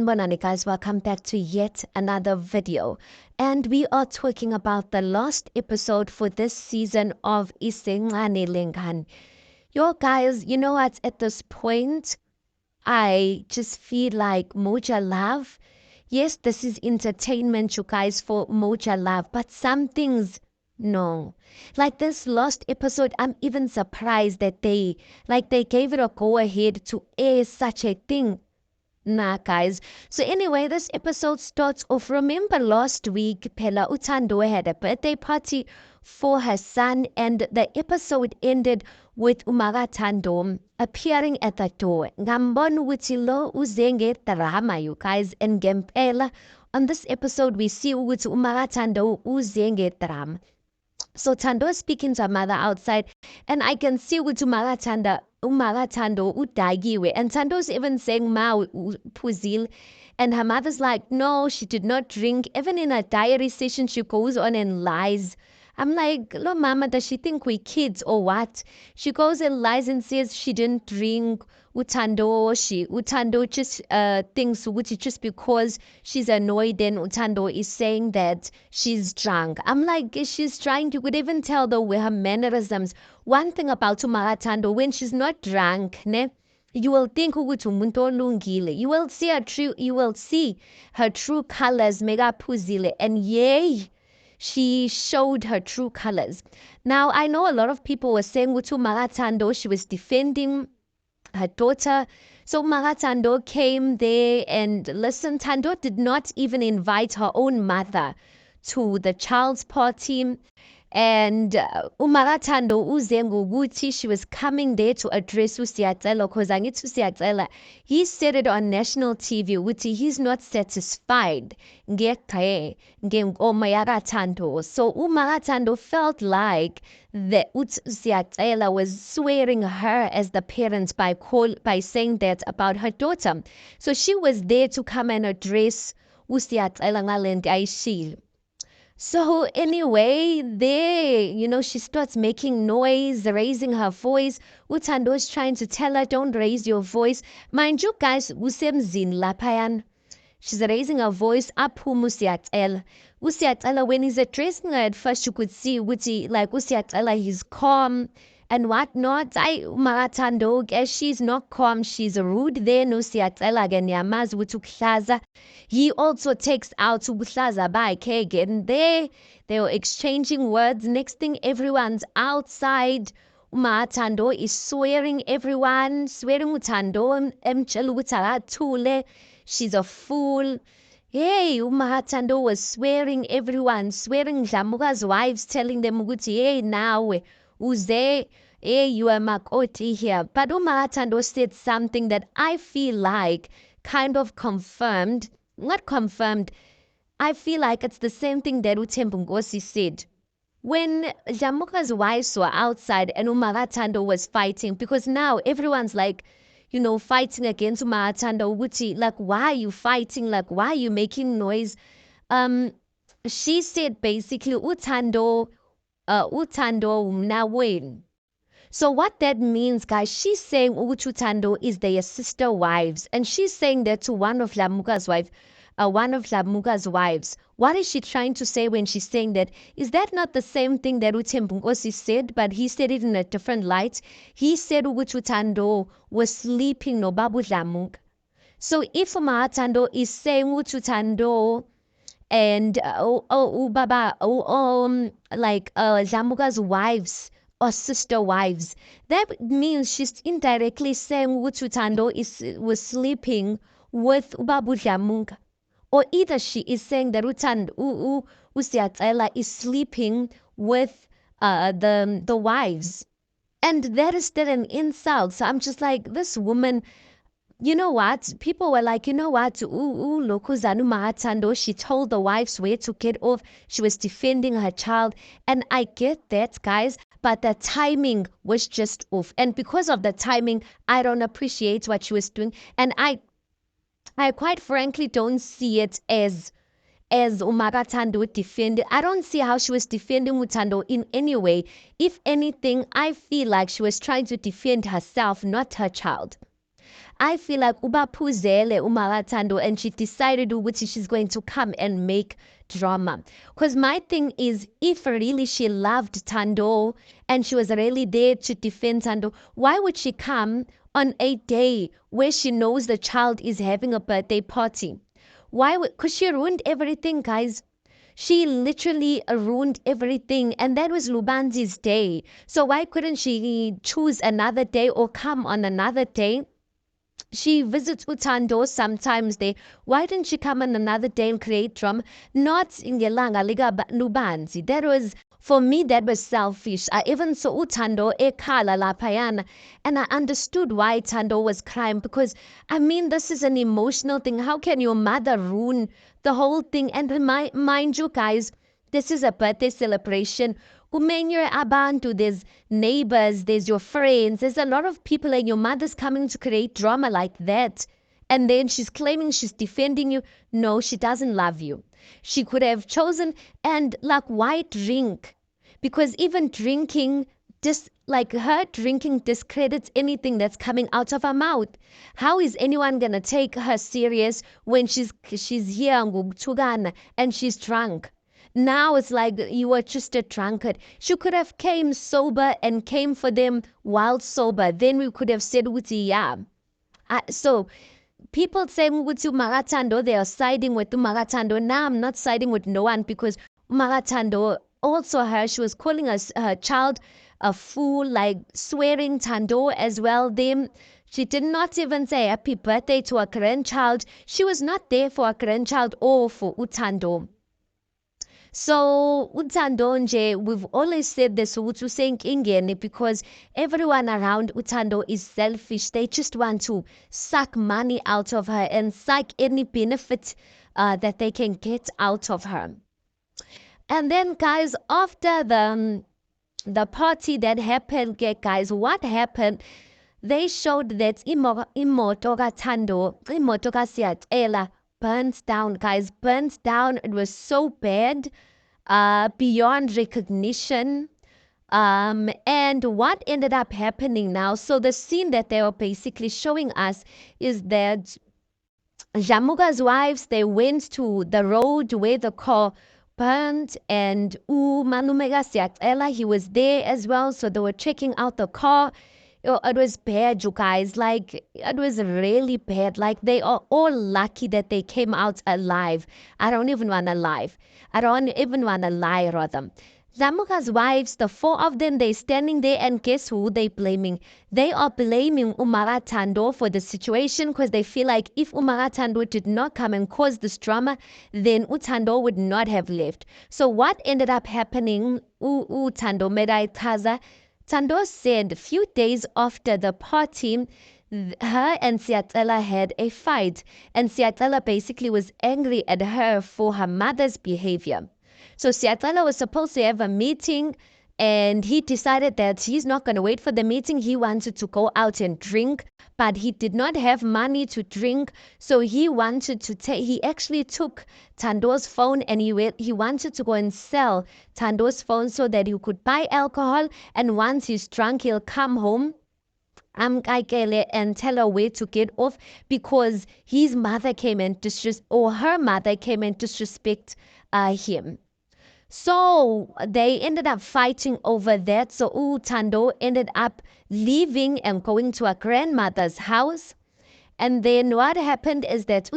Sanibonani guys, welcome back to yet another video. And we are talking about the last episode for this season of Isengane Lengane. Yo guys, you know what? At this point, I just feel like Moja Love. Yes, this is entertainment, you guys, for Moja Love, but some things, no. Like this last episode, I'm even surprised that they gave it a go ahead to air such a thing. Nah, guys. So anyway, this episode starts off. Remember last week, Pela Utando had a birthday party for her son, and the episode ended with Umagatando appearing at the door. Ngambon wutilo uzenge drama, you guys, and Gempela. On this episode, we see Umagatando uzenge drama. So Tando is speaking to her mother outside, and I can see with Umagatando udagiwe. And Tando's even saying ma puzil. And her mother's like, no, she did not drink. Even in a diary session, she goes on and lies. I'm like, lo mama, does she think we kids or what? She goes and lies and says she didn't drink. Utando just thinks which is just because she's annoyed, then Utando is saying that she's drunk. I'm like, she's trying, you could even tell though with her mannerisms. One thing about Umagatando, when she's not drunk, ne? You will think ukuthi umuntu olungile. You will see her true colors, megapuzile, and yay, she showed her true colors. Now I know a lot of people were saying ukuthi Umagatando, she was defending her daughter. So Umagatando came there, and listen, Tando did not even invite her own mother to the child's party. And Umagatando uzengu ngukuthi she was coming there to address uSiyacela, because angithi uSiyacela, he said it on national TV ukuthi he's not satisfied ngeqhe ngenkomo yakaThando. So Umagatando felt like that uSiyacela was swearing her as the parents by saying that about her daughter. So she was there to come and address uSiyacela ngalento ayishilo. So anyway, there, she starts making noise, raising her voice. Uthando is trying to tell her, don't raise your voice. Mind you guys, usemzini laphayan. She's raising her voice up uSiyacela. uSiyacela, when he's addressing her at first, you could see like uSiyacela, he's calm and whatnot. Umagatando, as she's not calm, she's rude. Then uSiyacela again yamazi ukuthi ukuhlaza. He also takes out ubuhlaza bakhe again. They were exchanging words. Next thing, everyone's outside. Umagatando is swearing uThando emtshela ukuthi akathule. She's a fool. Hey, Umagatando was swearing everyone, swearing Dlamuka's wives, telling them ukuthi hey nawe uze, hey, you are makoti here. But Umagatando said something that I feel like kind of confirmed. Not confirmed. I feel like it's the same thing that uThembu Nkosi said. When Dlamuka's wives were outside and Umagatando was fighting, because now everyone's like, fighting against Umagatando, ukuthi like, why are you fighting? Like, why are you making noise? She said basically uThando umnaweni. So what that means, guys, she's saying ukuthi uThando is their sister wives, and she's saying that to one of Dlamuka's wives. What is she trying to say when she's saying that? Is that not the same thing that uThembu Nkosi said, but he said it in a different light? He said ukuthi uThando was sleeping no Babu Dlamuka. So if Umagatando is saying ukuthi uThando and Dlamuka's wives or sister wives, that means she's indirectly saying ukuthi uThando was sleeping with Babu Dlamuka. Or either she is saying that uSiyacela is sleeping with the wives. And that is still an insult. So I'm just like, this woman, you know what? People were like, you know what? Lokuzanu Umagatando, she told the wives where to get off. She was defending her child. And I get that, guys. But the timing was just off. And because of the timing, I don't appreciate what she was doing. And I quite frankly don't see it as Umagatando defended. I don't see how she was defending Uthando in any way. If anything, I feel like she was trying to defend herself, not her child. I feel like ubaphuzele uMarathando and she decided ukuthi she's going to come and make drama. Because my thing is, if really she loved Tando and she was really there to defend Tando, why would she come on a day where she knows the child is having a birthday party? Why would, because she ruined everything, guys. She literally ruined everything, and that was Lubanzi's day. So why couldn't she choose another day or come on another day? She visits Utando sometimes there. Why didn't she come on another day and create drama? Not in Ngelanga Liga Lubanzi. That was, for me, that was selfish. I even saw Utando ekhala laphayana, and I understood why Tando was crying, because I mean, this is an emotional thing. How can your mother ruin the whole thing? And mind you, guys, this is a birthday celebration. Kumenywe abantu, there's neighbors, there's your friends, there's a lot of people, and your mother's coming to create drama like that. And then she's claiming she's defending you. No, she doesn't love you. She could have chosen, and like, why drink? Because even drinking, just like her drinking discredits anything that's coming out of her mouth. How is anyone gonna take her serious when she's here ngukthukana and she's drunk? Now it's like you were just a drunkard. She could have came sober and came for them while sober. Then we could have said, "Uti yeah." So people saying ukuthi Maratando, they are siding with Maratando. Now I'm not siding with no one, because Maratando, also her, she was calling her child a fool, like swearing Tando as well. Them, she did not even say happy birthday to her grandchild. She was not there for her grandchild or for Utando. So Utando nje, we've always said this ukuthi usenkingeni, because everyone around Utando is selfish. They just want to suck money out of her and suck any benefit that they can get out of her. And then, guys, after the party that happened, guys, what happened? They showed that imoto kaThando, imoto kaSiyacela, burnt down, guys, burnt down. It was so bad, beyond recognition. And what ended up happening now? So the scene that they were basically showing us is that Jamuga's wives, they went to the road where the car burned, and Manumega Siyacela, he was there as well. So they were checking out the car. It was bad, you guys. Like, it was really bad. Like, they are all lucky that they came out alive. I don't even want to lie. I don't even want to lie, rather. Zamuka's wives, the four of them, they standing there, and guess who they blaming? They are blaming Umarathando for the situation, because they feel like if Umarathando did not come and cause this drama, then Uthando would not have left. So what ended up happening, Uthando Medai Taza, Tando said a few days after the party, her and Siyacela had a fight, and Siyacela basically was angry at her for her mother's behavior. So Siyacela was supposed to have a meeting, and he decided that he's not going to wait for the meeting. He wanted to go out and drink, but he did not have money to drink. So he wanted to take, he actually took Tando's phone, and he wanted to go and sell Tando's phone so that he could buy alcohol. And once he's drunk, he'll come home and tell her where to get off, because his mother came and her mother came and disrespect him. So they ended up fighting over that. So Tando ended up leaving and going to her grandmother's house. And then what happened is that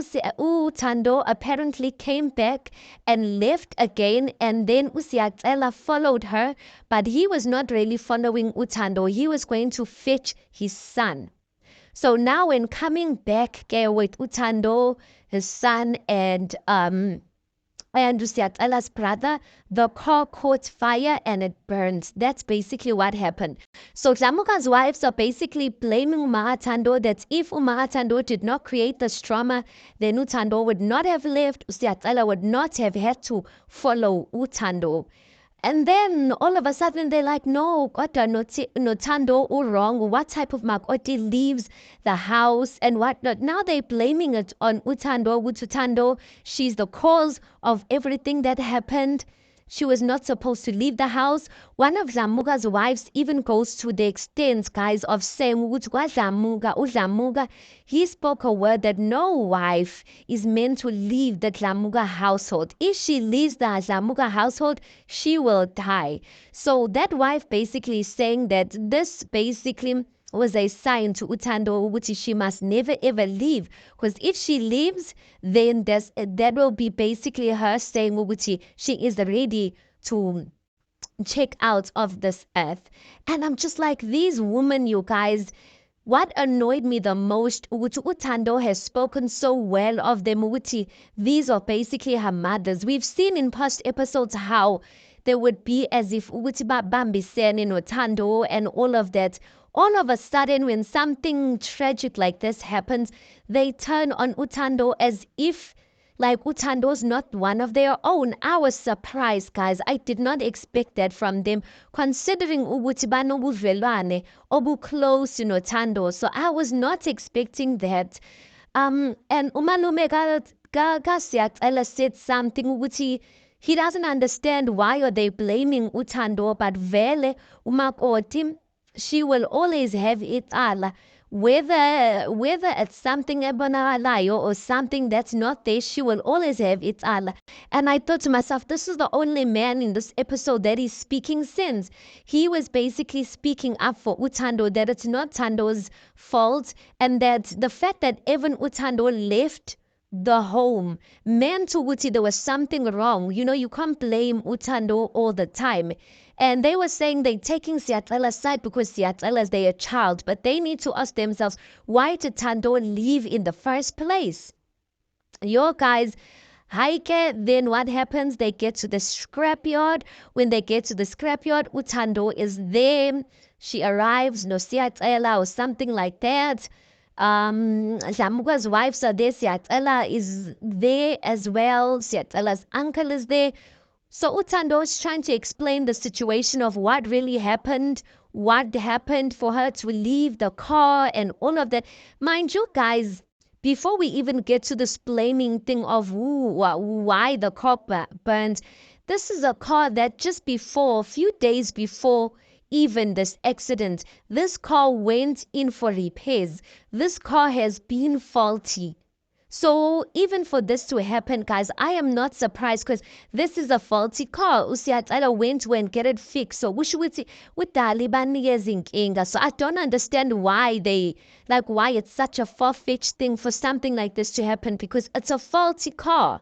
Tando apparently came back and left again. And then Siyacela followed her. But he was not really following Utando. He was going to fetch his son. So now when coming back with Utando, his son, and Siyacela's brother, the car caught fire and it burned. That's basically what happened. So Zamuka's wives are basically blaming Umaratando that if Umaratando did not create this drama, then Utando would not have left. Siyacela would not have had to follow Utando. And then all of a sudden they're like, no, Kota no Tando all wrong. What type of Makoti leaves the house and whatnot? Now they're blaming it on Utando. She's the cause of everything that happened. She was not supposed to leave the house. One of Dlamuka's wives even goes to the extent, guys, of saying uDlamuka, he spoke a word that no wife is meant to leave the Dlamuka household. If she leaves the Dlamuka household, she will die. So that wife basically is saying that this basically was a sign to uThando ukuthi she must never ever leave, because if she leaves, then that will be basically her saying ukuthi she is ready to check out of this earth. And I'm just like, these women, you guys, what annoyed me the most ukuthi uThando has spoken so well of them ukuthi these are basically her mothers. We've seen in past episodes how they would be as if ukuthi babambisene noThando and all of that. All of a sudden, when something tragic like this happens, they turn on uThando as if like uThando's not one of their own. I was surprised, guys. I did not expect that from them, considering ukuthi banobudlelwane obu-close to noThando. So I was not expecting that. And umalume kaSiyacela said something ukuthi he doesn't understand why are they blaming uThando, but vele umakoti, she will always have it all. Whether it's something ebonakalayo or something that's not there, she will always have it all. And I thought to myself, this is the only man in this episode that is speaking sense. He was basically speaking up for uThando, that it's not Thando's fault, and that the fact that even uThando left the home meant to ukuthi there was something wrong. You know, you can't blame uThando all the time. And they were saying they're taking Siyacela's side because Siyacela is their child, but they need to ask themselves, why did Thando leave in the first place? Yo, guys, Haike, then what happens? They get to the scrapyard. When they get to the scrapyard, uThando is there. She arrives, no Siyacela or something like that. Dlamuka's wives are there. Siyacela is there as well. Siyacela's uncle is there. So uThando is trying to explain the situation of what really happened, what happened for her to leave the car and all of that. Mind you, guys, before we even get to this blaming thing of why the car burned, this is a car that just before, a few days before even this accident, this car went in for repairs. This car has been faulty. So even for this to happen, guys, I am not surprised because this is a faulty car. uSiyacela went to and get it fixed. So kusho ukuthi kudala ibanikeza inkinga. So I don't understand why why it's such a far-fetched thing for something like this to happen, because it's a faulty car.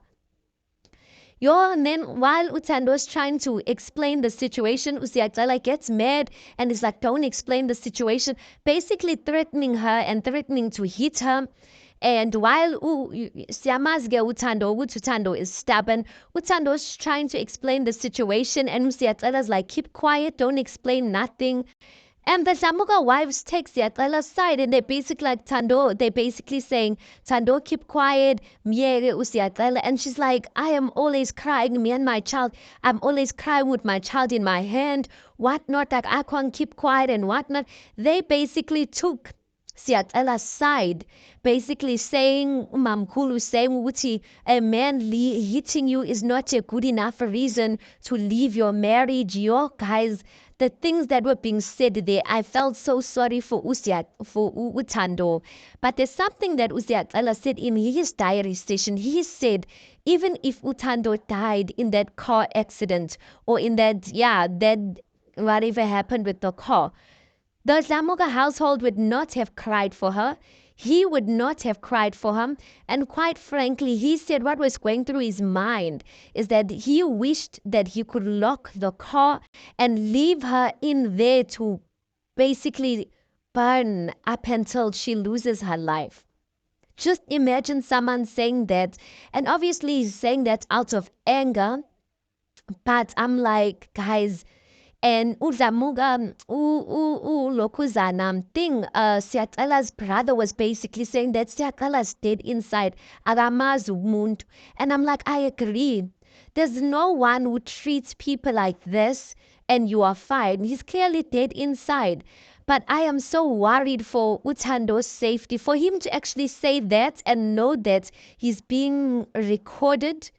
And then while uThando is trying to explain the situation, uSiyacela gets mad and is like, don't explain the situation, basically threatening her and threatening to hit her. And while siyamazi-ke uThando is stubborn, uThando is trying to explain the situation and uSiyacela is like, keep quiet, don't explain nothing. And the Dlamuka wives take Siyacela's side and they're basically like, they're basically saying, Thando, keep quiet, miyeke uSiyacela. And she's like, I am always crying, me and my child, I'm always crying with my child in my hand, whatnot, like I can't keep quiet and whatnot. They basically took Siyacela's side, basically saying, Mamkulu saying ukuthi a man hitting you is not a good enough reason to leave your marriage. Yo, guys, the things that were being said there, I felt so sorry for uThando. But there's something that uSiyacela said in his diary session. He said, even if uThando died in that car accident or in that whatever happened with the car, the Dlamuka household would not have cried for her. He would not have cried for him. And quite frankly, he said what was going through his mind is that he wished that he could lock the car and leave her in there to basically burn up until she loses her life. Just imagine someone saying that. And obviously he's saying that out of anger. But I'm like, guys, and uDlamuka, Lokuzana thing, Siyacela's brother was basically saying that Siyacela's dead inside. Akamazi umuntu. And I'm like, I agree. There's no one who treats people like this and you are fine. He's clearly dead inside. But I am so worried for uThando's safety. For him to actually say that and know that he's being recorded,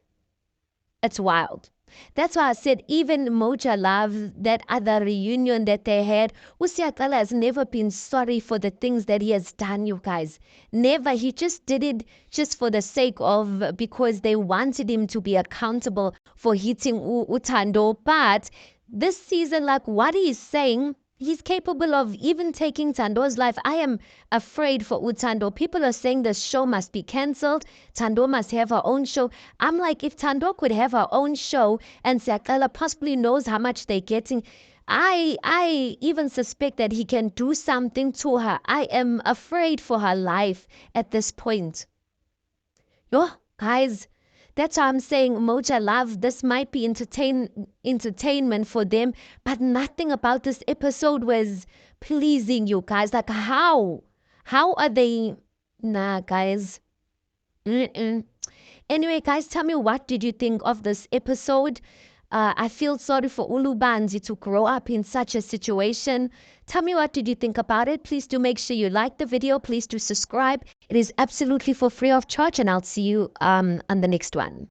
it's wild. That's why I said even Moja Love, that other reunion that they had, Usiakala has never been sorry for the things that he has done, you guys. Never. He just did it just for the sake of, because they wanted him to be accountable for hitting Utando. But this season, like what he's saying, he's capable of even taking Tando's life. I am afraid for Utando. People are saying the show must be cancelled. Tando must have her own show. I'm like, if Tando could have her own show and Siakala possibly knows how much they're getting, I even suspect that he can do something to her. I am afraid for her life at this point. Yo, guys, that's why I'm saying Moja Love, this might be entertainment for them, but nothing about this episode was pleasing you guys. Like how? How are they? Nah, guys. Mm-mm. Anyway, guys, tell me, what did you think of this episode? I feel sorry for Ulubanzi to grow up in such a situation. Tell me, what did you think about it? Please do make sure you like the video. Please do subscribe. It is absolutely for free of charge, and I'll see you on the next one.